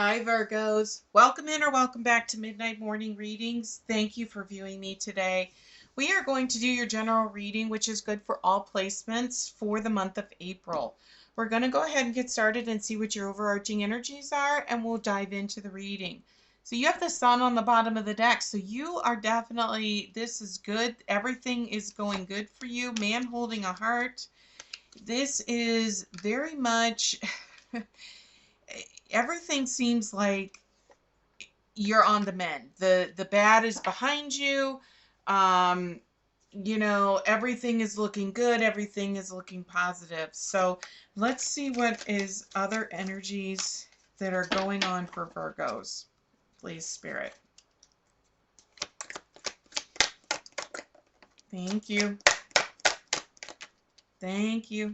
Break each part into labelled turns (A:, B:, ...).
A: Hi Virgos. Welcome in or welcome back to Midnight Morning Readings. Thank you for viewing me today. We are going to do your general reading, which is good for all placements for the month of April. We're going to go ahead and get started and see what your overarching energies are, and we'll dive into the reading. So you have the sun on the bottom of the deck, so you are definitely, this is good. Everything is going good for you. Man holding a heart. This is very much... everything seems like you're on the mend. The bad is behind you. Um, everything is looking good. Everything is looking positive. So let's see what is other energies that are going on for Virgos. Please, Spirit. Thank you. Thank you.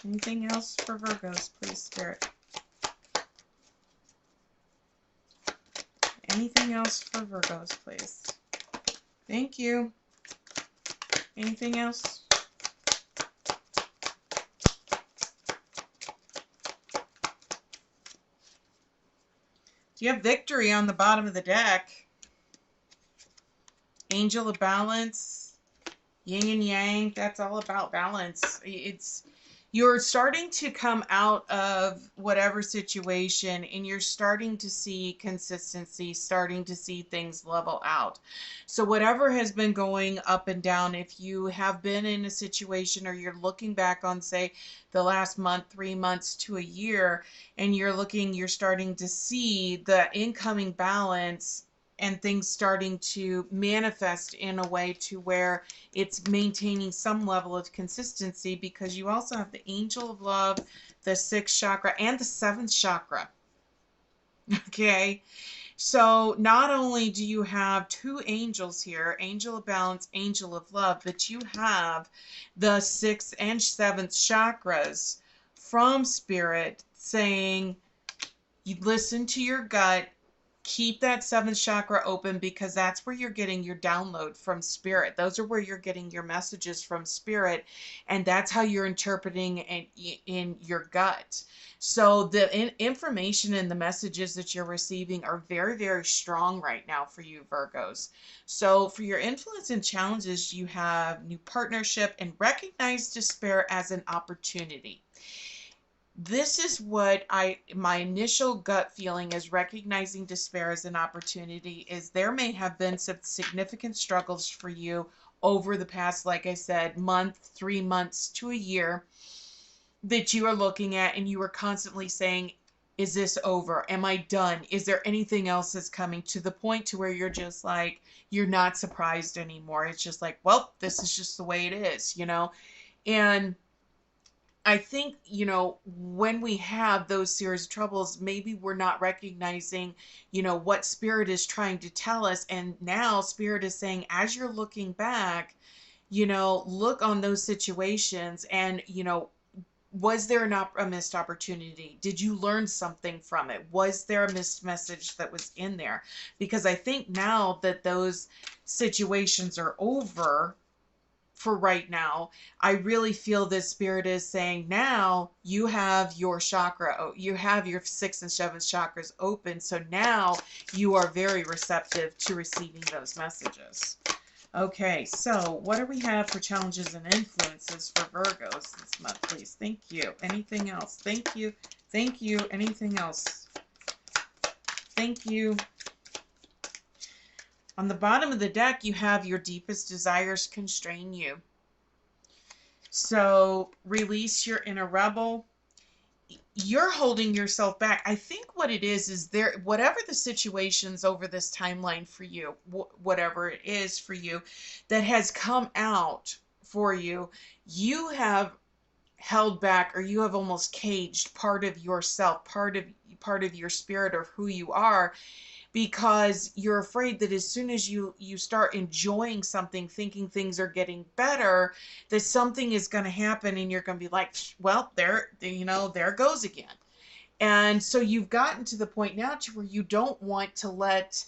A: Anything else for Virgos, please, Spirit? Anything else for Virgos, please? Thank you. Anything else? You have victory on the bottom of the deck. Angel of balance. Yin and yang. That's all about balance. You're starting to come out of whatever situation and you're starting to see consistency, starting to see things level out. So whatever has been going up and down, if you have been in a situation or you're looking back on, say, the last month, 3 months to a year, and you're starting to see the incoming balance and things starting to manifest in a way to where it's maintaining some level of consistency, because you also have the angel of love, the 6th chakra, and the 7th chakra. Okay, so not only do you have 2 angels here, angel of balance, angel of love, but you have the 6th and 7th chakras from Spirit saying, you listen to your gut. Keep that 7th chakra open, because that's where you're getting your download from Spirit. Those are where you're getting your messages from Spirit, and that's how you're interpreting in your gut. So the information and the messages that you're receiving are very, very strong right now for you, Virgos. So for your influence and challenges, you have new partnership and recognize despair as an opportunity. This is what my initial gut feeling is recognizing despair as an opportunity is there may have been some significant struggles for you over the past, like I said, month, 3 months to a year that you are looking at, and you are constantly saying, is this over? Am I done? Is there anything else that's coming, to the point to where you're just like, you're not surprised anymore. It's just like, well, this is just the way it is, And I think, when we have those serious troubles, maybe we're not recognizing, what Spirit is trying to tell us. And now Spirit is saying, as you're looking back, look on those situations and, was there a missed opportunity? Did you learn something from it? Was there a missed message that was in there? Because I think now that those situations are over, for right now, I really feel this Spirit is saying, now you have your chakra, you have your 6th and 7th chakras open. So now you are very receptive to receiving those messages. Okay, so what do we have for challenges and influences for Virgos this month, please? Thank you. Anything else? Thank you. Thank you. Anything else? Thank you. On the bottom of the deck, you have your deepest desires constrain you. So release your inner rebel. You're holding yourself back. I think what it is there, whatever the situations over this timeline for you, whatever it is for you that has come out for you, you have held back, or you have almost caged part of yourself, part of your spirit, or who you are, because you're afraid that as soon as you start enjoying something, thinking things are getting better, that something is going to happen and you're going to be like, well, there goes again. And so you've gotten to the point now to where you don't want to let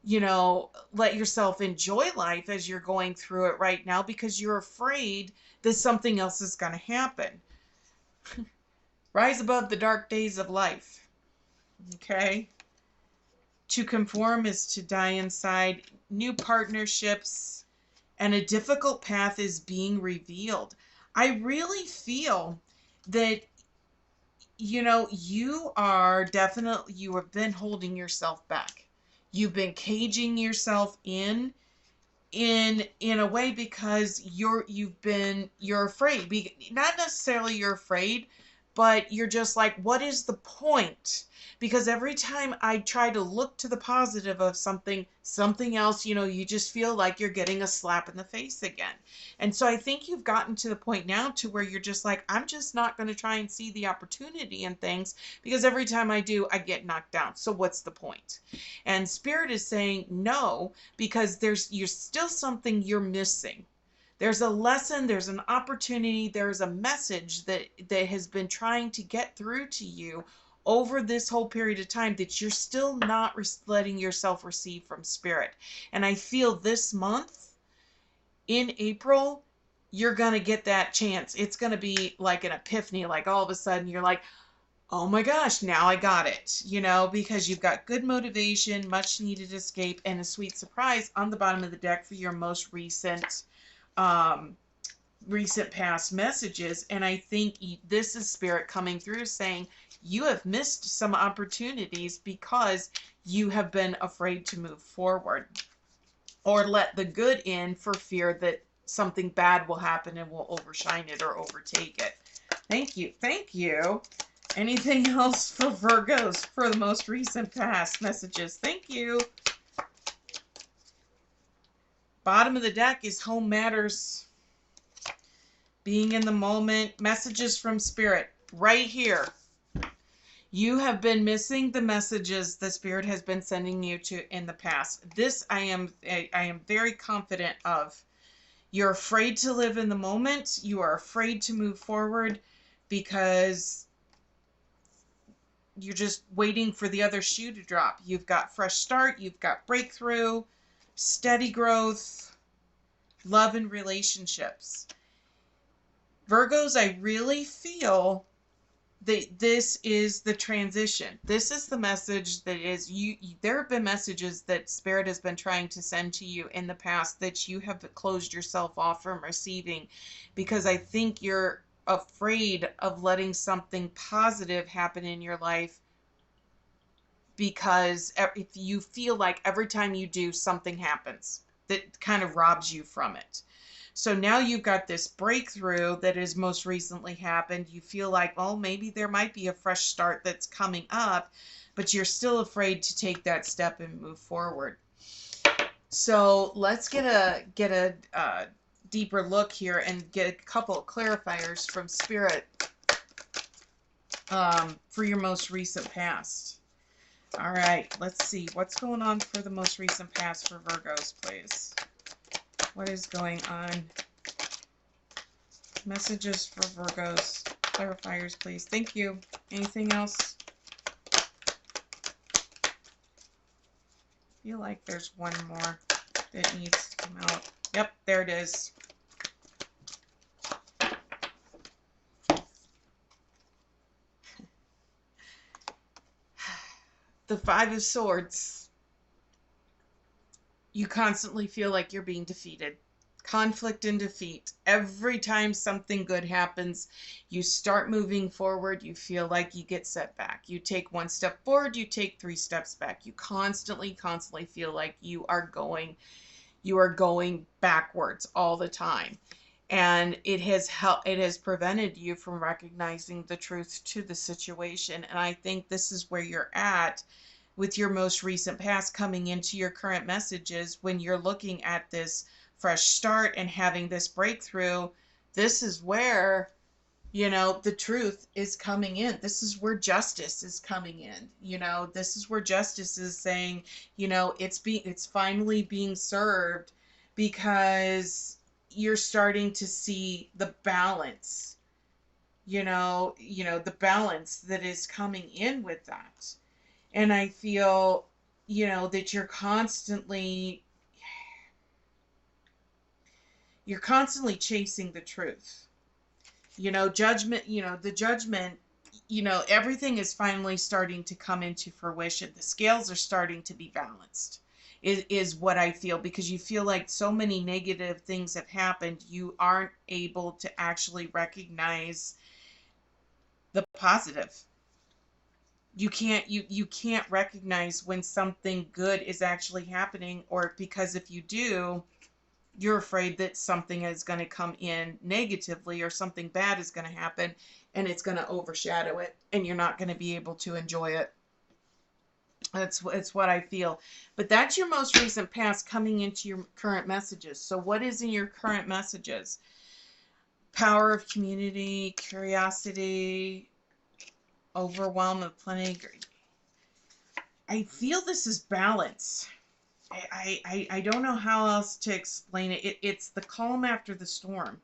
A: let yourself enjoy life as you're going through it right now because you're afraid that something else is going to happen. Rise above the dark days of life. Okay? To conform is to die inside. New partnerships and a difficult path is being revealed. I really feel that, you are definitely, you have been holding yourself back. You've been caging yourself in a way because you're afraid. Not necessarily you're afraid, but you're just like, what is the point? Because every time I try to look to the positive of something else, you just feel like you're getting a slap in the face again. And so I think you've gotten to the point now to where you're just like, I'm just not going to try and see the opportunity in things because every time I do, I get knocked down. So what's the point? And Spirit is saying no, because you're still something you're missing. There's a lesson, there's an opportunity, there's a message that has been trying to get through to you over this whole period of time that you're still not letting yourself receive from Spirit. And I feel this month, in April, you're going to get that chance. It's going to be like an epiphany, like all of a sudden you're like, oh my gosh, now I got it, because you've got good motivation, much needed escape, and a sweet surprise on the bottom of the deck for your most um, recent past messages. And I think this is Spirit coming through saying you have missed some opportunities because you have been afraid to move forward or let the good in for fear that something bad will happen and will overshine it or overtake it. Thank you. Thank you. Anything else for Virgos for the most recent past messages? Thank you. Bottom of the deck is home matters. Being in the moment. Messages from Spirit. Right here. You have been missing the messages the Spirit has been sending you to in the past. This I am very confident of. You're afraid to live in the moment. You are afraid to move forward because you're just waiting for the other shoe to drop. You've got fresh start, you've got breakthrough, steady growth, love and relationships. Virgos, I really feel that this is the transition. This is the message that is there have been messages that Spirit has been trying to send to you in the past that you have closed yourself off from receiving because I think you're afraid of letting something positive happen in your life because if you feel like every time you do, something happens that kind of robs you from it. So now you've got this breakthrough that has most recently happened. You feel like, well, maybe there might be a fresh start that's coming up, but you're still afraid to take that step and move forward. So let's get a deeper look here and get a couple of clarifiers from Spirit for your most recent past. All right, let's see. What's going on for the most recent past for Virgos, please? What is going on? Messages for Virgos. Clarifiers, please. Thank you. Anything else? I feel like there's one more that needs to come out. Yep, there it is. The Five of Swords. You constantly feel like you're being defeated. Conflict and defeat. Every time something good happens, you start moving forward, you feel like you get set back. You take one step forward, you take 3 steps back. You constantly feel like you are going backwards all the time. And it has prevented you from recognizing the truth to the situation. And I think this is where you're at with your most recent past coming into your current messages when you're looking at this fresh start and having this breakthrough. This is where, the truth is coming in. This is where justice is coming in. This is where justice is saying, it's finally being served because you're starting to see the balance, the balance that is coming in with that. And I feel that you're constantly chasing the truth. Judgment, the judgment, everything is finally starting to come into fruition. The scales are starting to be balanced, is what I feel, because you feel like so many negative things have happened. You aren't able to actually recognize the positive. You can't recognize when something good is actually happening, or because if you do, you're afraid that something is going to come in negatively, or something bad is going to happen and it's going to overshadow it, and you're not going to be able to enjoy it. It's what I feel. But that's your most recent past coming into your current messages. So what is in your current messages? Power of community, curiosity, overwhelm of plenty. I feel this is balance. I don't know how else to explain it. It's the calm after the storm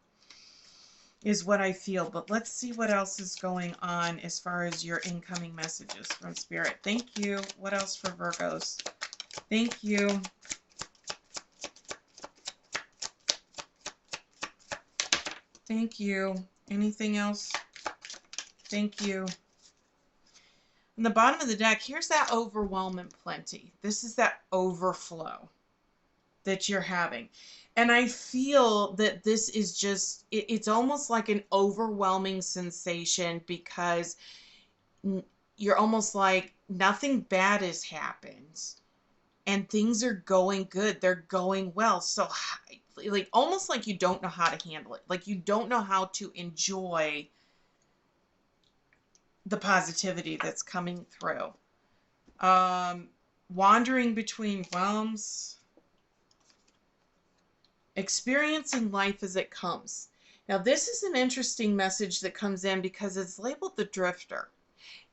A: is what I feel. But let's see what else is going on as far as your incoming messages from Spirit. Thank you. What else for Virgos? Thank you. Thank you. Anything else? Thank you. On the bottom of the deck, here's that overwhelm and plenty. This is that overflow that you're having. And I feel that this is just, it's almost like an overwhelming sensation, because you're almost like nothing bad has happened and things are going good. They're going well. So like almost like you don't know how to handle it. Like you don't know how to enjoy the positivity that's coming through. Wandering between realms. Experiencing life as it comes. Now, this is an interesting message that comes in because it's labeled the drifter.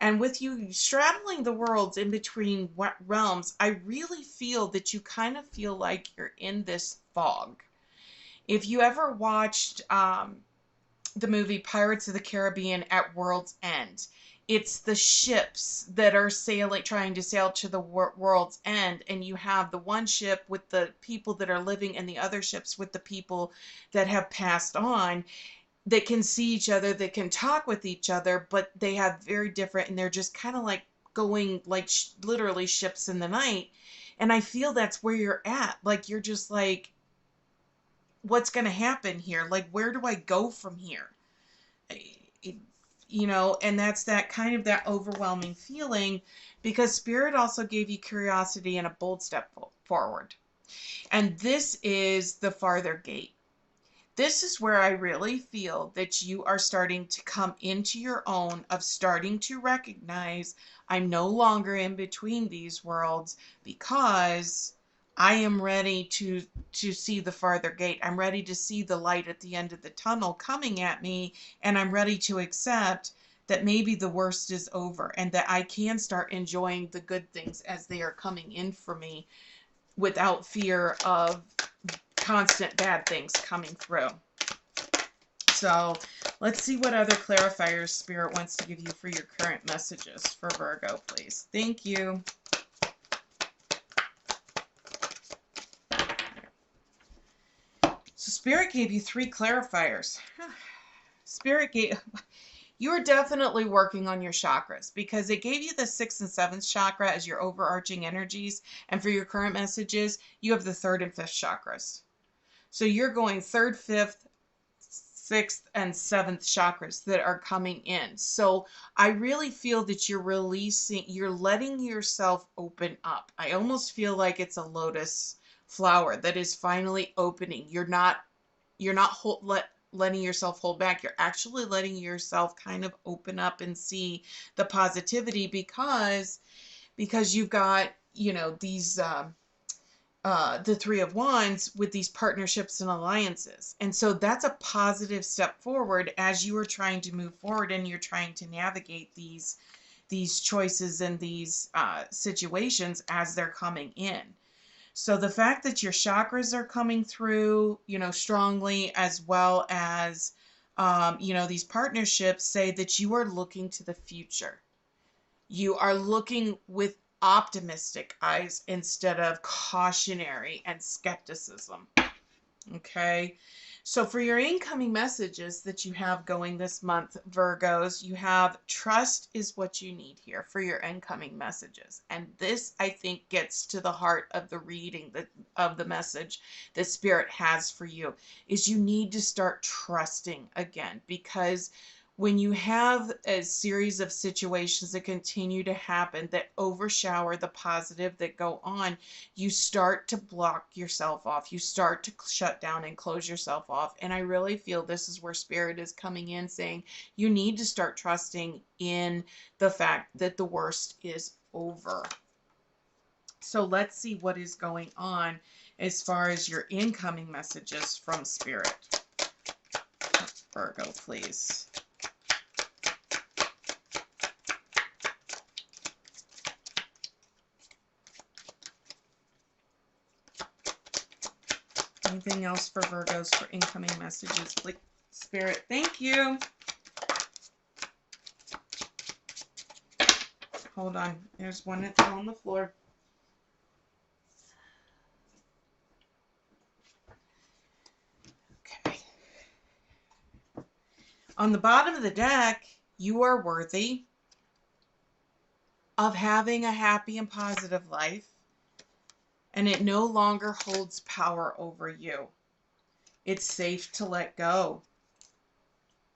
A: And with you straddling the worlds in between realms, I really feel that you kind of feel like you're in this fog. If you ever watched the movie Pirates of the Caribbean at World's End, it's the ships that are trying to sail to the world's end, and you have the one ship with the people that are living and the other ships with the people that have passed on, that can see each other, that can talk with each other, but they have very different, and they're just kind of like going like literally ships in the night. And I feel that's where you're at. Like you're just like, what's going to happen here? Like, where do I go from here? And that's that kind of that overwhelming feeling, because Spirit also gave you curiosity and a bold step forward. And this is the farther gate. This is where I really feel that you are starting to come into your own, of starting to recognize I'm no longer in between these worlds, because I am ready to see the farther gate. I'm ready to see the light at the end of the tunnel coming at me, and I'm ready to accept that maybe the worst is over, and that I can start enjoying the good things as they are coming in for me, without fear of constant bad things coming through. So let's see what other clarifiers Spirit wants to give you for your current messages for Virgo, please. Thank you. So Spirit gave you 3 clarifiers. Spirit gave... You're definitely working on your chakras, because it gave you the 6th and 7th chakra as your overarching energies. And for your current messages, you have the 3rd and 5th chakras. So you're going 3rd, 5th, 6th, and 7th chakras that are coming in. So I really feel that you're letting yourself open up. I almost feel like it's a lotus flower that is finally opening. You're not letting yourself hold back. You're actually letting yourself kind of open up and see the positivity, because you've got, these the 3 of Wands with these partnerships and alliances. And so that's a positive step forward as you are trying to move forward, and you're trying to navigate these choices and these situations as they're coming in. So the fact that your chakras are coming through, strongly, as well as, these partnerships say that you are looking to the future. You are looking with optimistic eyes instead of cautionary and skepticism. Okay. So for your incoming messages that you have going this month, Virgos, you have trust is what you need here for your incoming messages. And this, I think, gets to the heart of the reading of the message that Spirit has for you, is you need to start trusting again, because when you have a series of situations that continue to happen that overshower the positive that go on, you start to block yourself off. You start to shut down and close yourself off. And I really feel this is where Spirit is coming in, saying you need to start trusting in the fact that the worst is over. So let's see what is going on as far as your incoming messages from Spirit. Virgo, please. Anything else for Virgos for incoming messages, please? Spirit, thank you. Hold on. There's one that's on the floor. Okay. On the bottom of the deck, you are worthy of having a happy and positive life, and it no longer holds power over you. It's safe to let go.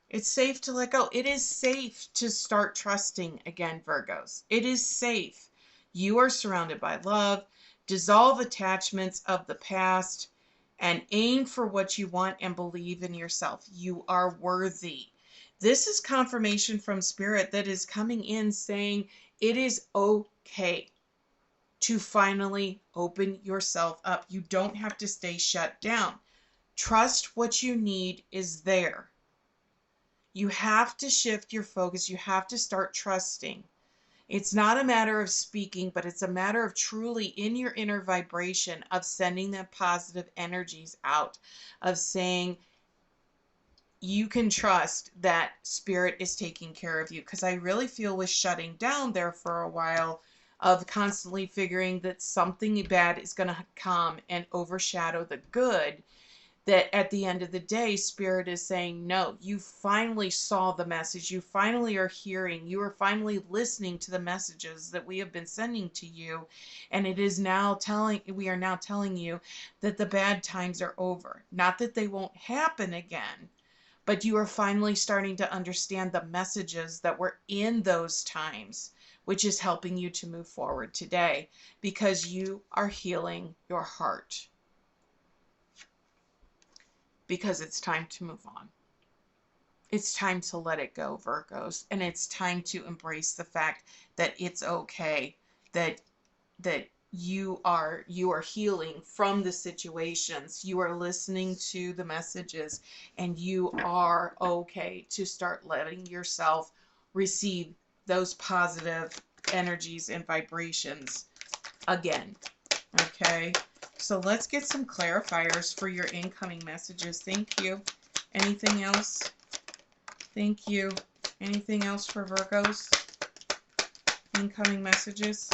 A: It's safe to let go. It is safe to start trusting again, Virgos. It is safe. You are surrounded by love. Dissolve attachments of the past and aim for what you want and believe in yourself. You are worthy. This is confirmation from Spirit that is coming in saying it is okay to finally open yourself up. You don't have to stay shut down. Trust what you need is there. You have to shift your focus. You have to start trusting. It's not a matter of speaking, but it's a matter of truly in your inner vibration of sending that positive energies out, of saying you can trust that Spirit is taking care of you. Because I really feel with shutting down there for a while, of constantly figuring that something bad is going to come and overshadow the good, that at the end of the day, Spirit is saying, no, you finally saw the message. You finally are hearing. You are finally listening to the messages that we have been sending to you. And we are now telling you that the bad times are over. Not that they won't happen again, but you are finally starting to understand the messages that were in those times, which is helping you to move forward today because you are healing your heart. Because it's time to move on. It's time to let it go, Virgos. And it's time to embrace the fact that it's okay, that you are healing from the situations. You are listening to the messages, and you are okay to start letting yourself receive those positive energies and vibrations again. Okay? So let's get some clarifiers for your incoming messages. Thank you. Anything else? Thank you. Anything else for Virgos? Incoming messages.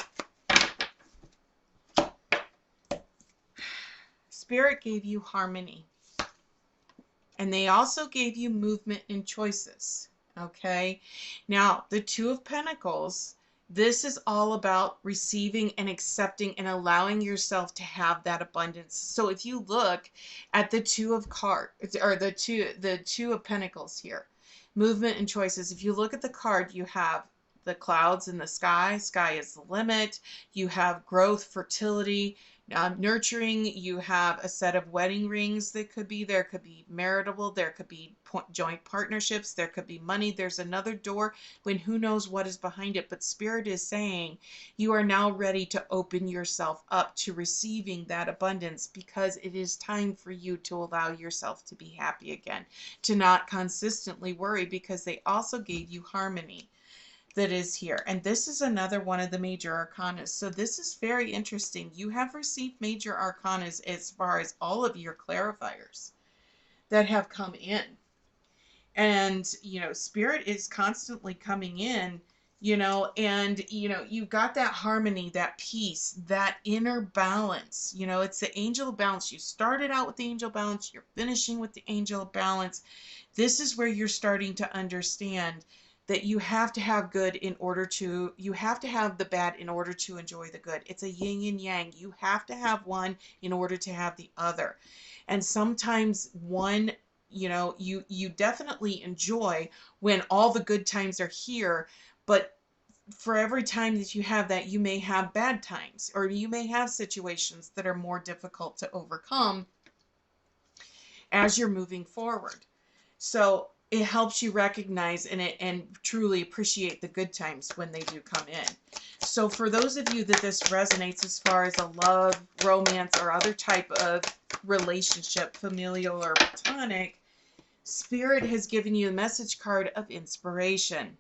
A: Spirit gave you harmony. And they also gave you movement and choices. Okay? Now, the Two of Pentacles, this is all about receiving and accepting and allowing yourself to have that abundance. So if you look at the Two of Pentacles here, movement and choices. If you look at the card, you have the clouds in the sky. Sky is the limit. You have growth, fertility, nurturing. You have a set of wedding rings that could be there. Could be marital. There could be joint partnerships. There could be money. There's another door when who knows what is behind it. But Spirit is saying you are now ready to open yourself up to receiving that abundance, because it is time for you to allow yourself to be happy again, to not consistently worry, because they also gave you harmony that is here. And this is another one of the major arcanas. So this is very interesting. You have received major arcanas as far as all of your clarifiers that have come in. And, Spirit is constantly coming in and you've got that harmony, that peace, that inner balance. It's the angel of balance. You started out with the angel balance, you're finishing with the angel of balance. This is where you're starting to understand that you have to have you have to have the bad in order to enjoy the good. It's a yin and yang. You have to have one in order to have the other. And sometimes one, you definitely enjoy when all the good times are here, but for every time that you have that, you may have bad times, or you may have situations that are more difficult to overcome as you're moving forward. So it helps you recognize and truly appreciate the good times when they do come in. So for those of you that this resonates as far as a love, romance, or other type of relationship, familial or platonic, Spirit has given you a message card of inspiration.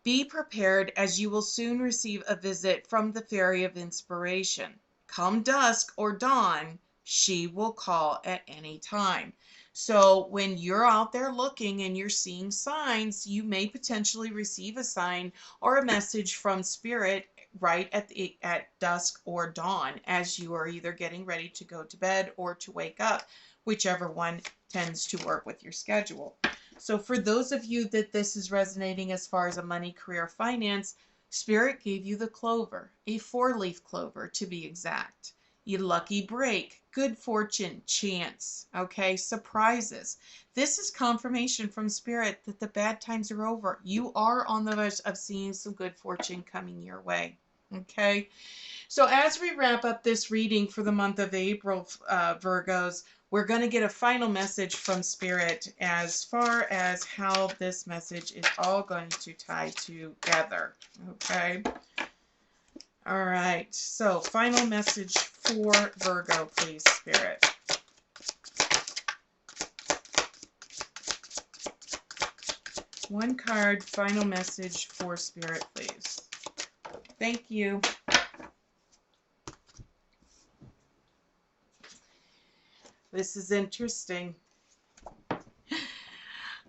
A: Be prepared, as you will soon receive a visit from the Fairy of Inspiration. Come dusk or dawn, she will call at any time. So when you're out there looking and you're seeing signs, you may potentially receive a sign or a message from Spirit right at dusk or dawn, as you are either getting ready to go to bed or to wake up, whichever one tends to work with your schedule. So for those of you that this is resonating as far as a money, career, finance, Spirit gave you the clover, a 4-leaf clover to be exact. Your lucky break, good fortune, chance, okay, surprises. This is confirmation from Spirit that the bad times are over. You are on the verge of seeing some good fortune coming your way, okay? So as we wrap up this reading for the month of April, Virgos, we're going to get a final message from Spirit as far as how this message is all going to tie together. Okay. All right. So final message for Virgo, please, Spirit. One card, final message for Spirit, please. Thank you. This is interesting.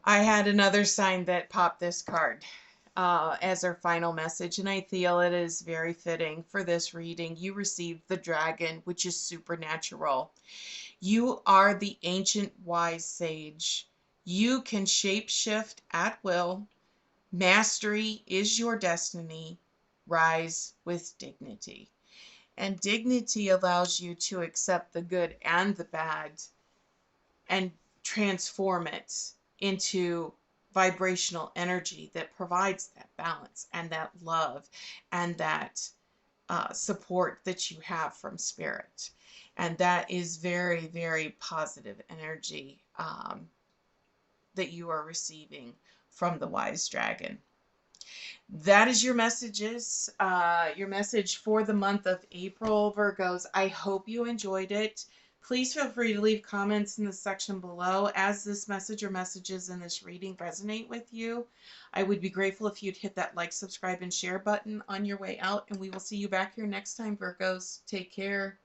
A: I had another sign that popped this card as our final message, and I feel it is very fitting for this reading. You received the dragon, which is supernatural. You are the ancient wise sage. You can shapeshift at will. Mastery is your destiny. Rise with dignity. And dignity allows you to accept the good and the bad and transform it into vibrational energy that provides that balance and that love and that support that you have from Spirit. And that is very, very positive energy that you are receiving from the wise dragon. That is your messages, your message for the month of April, Virgos. I hope you enjoyed it. Please feel free to leave comments in the section below as this message or messages in this reading resonate with you. I would be grateful if you'd hit that like, subscribe, and share button on your way out, and we will see you back here next time, Virgos. Take care.